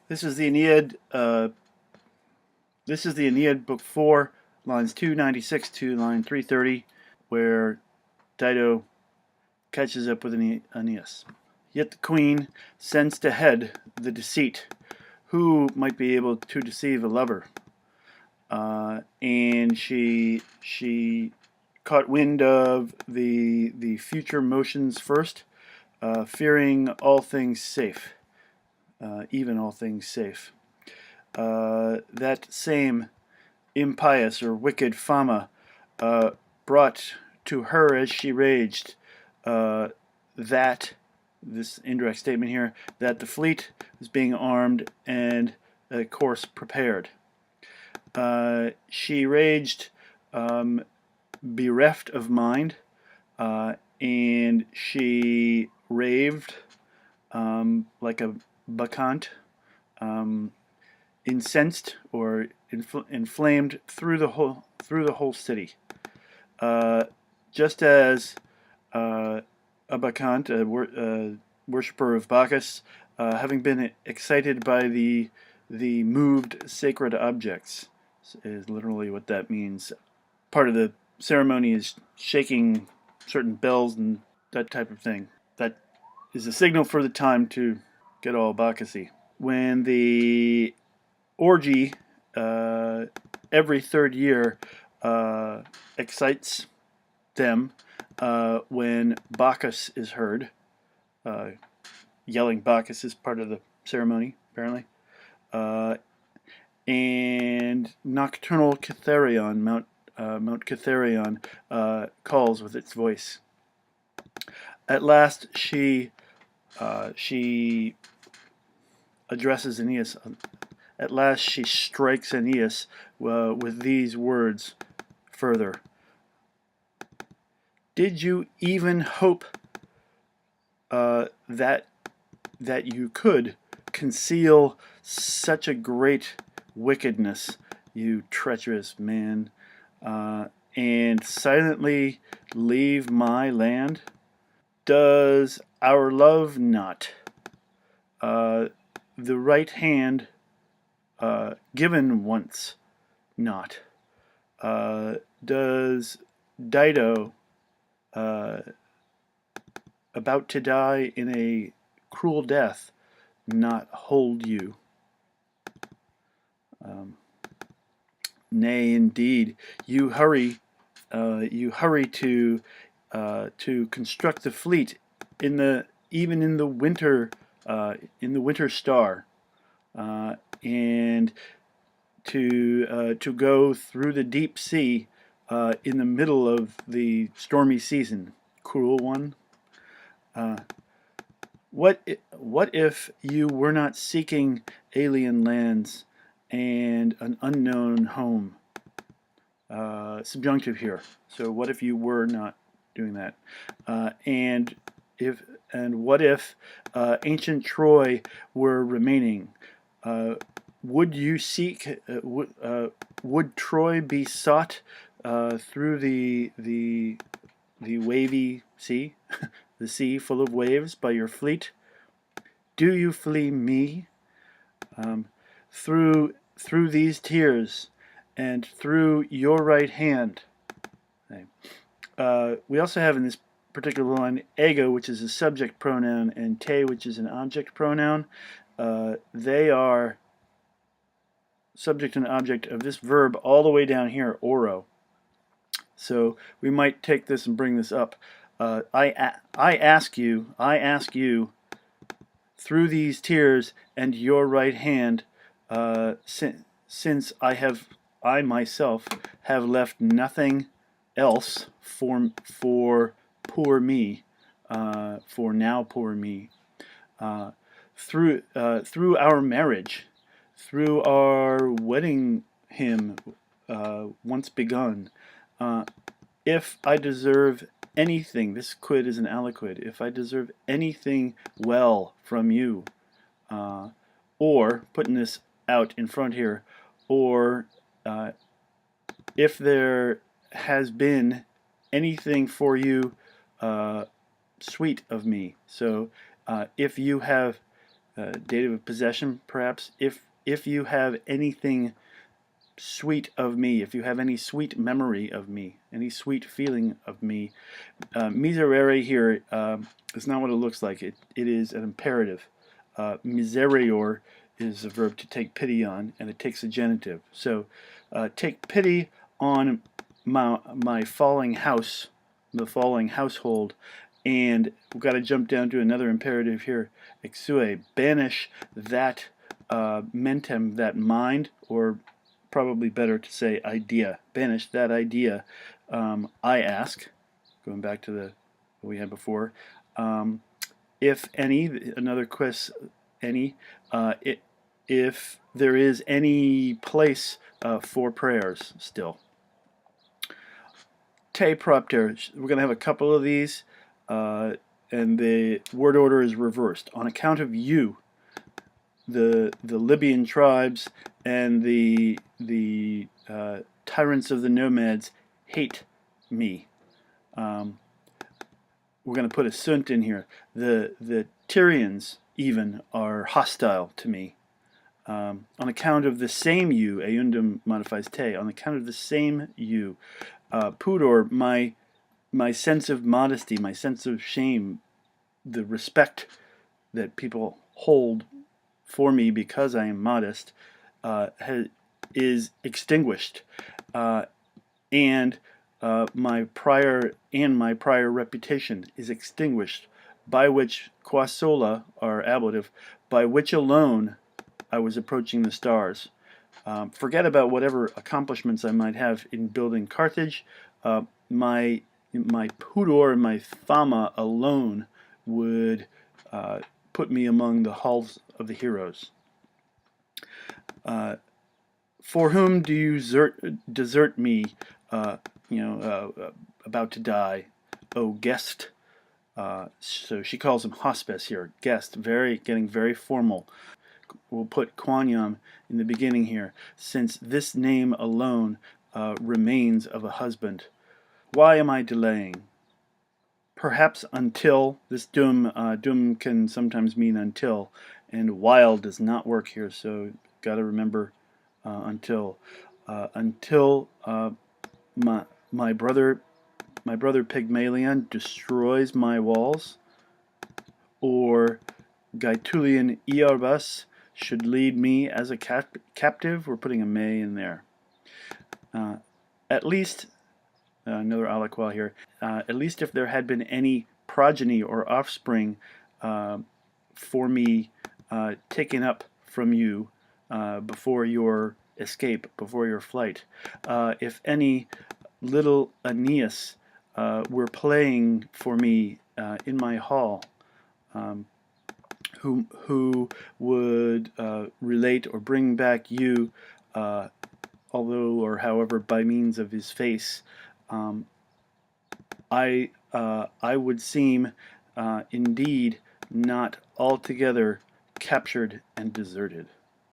This is the Aeneid. This is the Aeneid, Book 4, lines 296 to line 330, where Dido catches up with Aeneas. Yet the queen sensed ahead the deceit. Who might be able to deceive a lover? And she caught wind of the future motions first, fearing all things safe, even all things safe. That same impious or wicked Fama brought to her as she raged that this indirect statement here that the fleet was being armed and a course prepared. She raged bereft of mind, and she raved like a bacchant, incensed or inflamed through the whole city. Just as a bacchant, a worshipper of Bacchus, having been excited by the moved sacred objects, is literally what that means. Part of the ceremony is shaking certain bells and that type of thing. That is a signal for the time to get all Bacchusy. When the orgy every third year excites them when Bacchus is heard. Yelling Bacchus is part of the ceremony, apparently. And nocturnal Cytherion, Mount Cytherion, calls with its voice. At last, she addresses Aeneas. At last, she strikes Aeneas with these words further. Did you even hope that you could conceal such a great wickedness, you treacherous man, and silently leave my land? Does our love not, the right hand given once, not, does Dido, about to die in a cruel death, not hold you? Nay, indeed, you hurry to construct the fleet even in the winter star, and to go through the deep sea in the middle of the stormy season. Cruel one. What if you were not seeking alien lands and an unknown home? Subjunctive here. So what if you were not doing that? And what if ancient Troy were remaining? Would you seek? Would Troy be sought through the wavy sea, the sea full of waves, by your fleet? Do you flee me? Through these tears and through your right hand. Okay. We also have in this particular line ego, which is a subject pronoun, and te, which is an object pronoun. They are subject and object of this verb all the way down here, oro. So we might take this and bring this up. I ask you, through these tears and your right hand, since I myself have left nothing else for poor me, for now poor me, through our marriage, through our wedding hymn once begun. If I deserve anything, this quid is an aliquid, if I deserve anything well from you, or, putting this out in front here, or if there has been anything for you sweet of me. So if you have dative of possession, perhaps. If you have anything sweet of me, if you have any sweet memory of me, any sweet feeling of me, miserere here is not what it looks like. It is an imperative. Miserior is a verb to take pity on, and it takes a genitive. So take pity on my falling house, the falling household, and we've got to jump down to another imperative here. Exue, banish that mentem, that mind, or probably better to say idea. Banish that idea. I ask, going back to the what we had before. If any, another quiz, any, if there is any place for prayers still. Te propter, we're going to have a couple of these, and the word order is reversed. On account of you, the Libyan tribes and the tyrants of the nomads hate me. We're going to put a sunt in here. The Tyrians even are hostile to me. On account of the same you, eundum modifies te, on account of the same you. Pudor, my sense of modesty, my sense of shame, the respect that people hold for me because I am modest, is extinguished, and my prior reputation is extinguished, by which qua sola, our ablative, by which alone I was approaching the stars. Forget about whatever accomplishments I might have in building Carthage. My pudor and my fama alone would put me among the halls of the heroes. For whom do you desert me, about to die, O guest? So she calls him hospice here, guest, getting very formal. We'll put quoniam in the beginning here, since this name alone remains of a husband. Why am I delaying? Perhaps until, this dum can sometimes mean until, and while does not work here, so got to remember until my brother Pygmalion destroys my walls, or Gaetulian Iarbas should lead me as a captive. We're putting a may in there. At least, another aliquot here, at least if there had been any progeny or offspring for me taken up from you before your escape, before your flight. If any little Aeneas were playing for me in my hall, who would relate or bring back you, although or however by means of his face, I would seem indeed not altogether captured and deserted.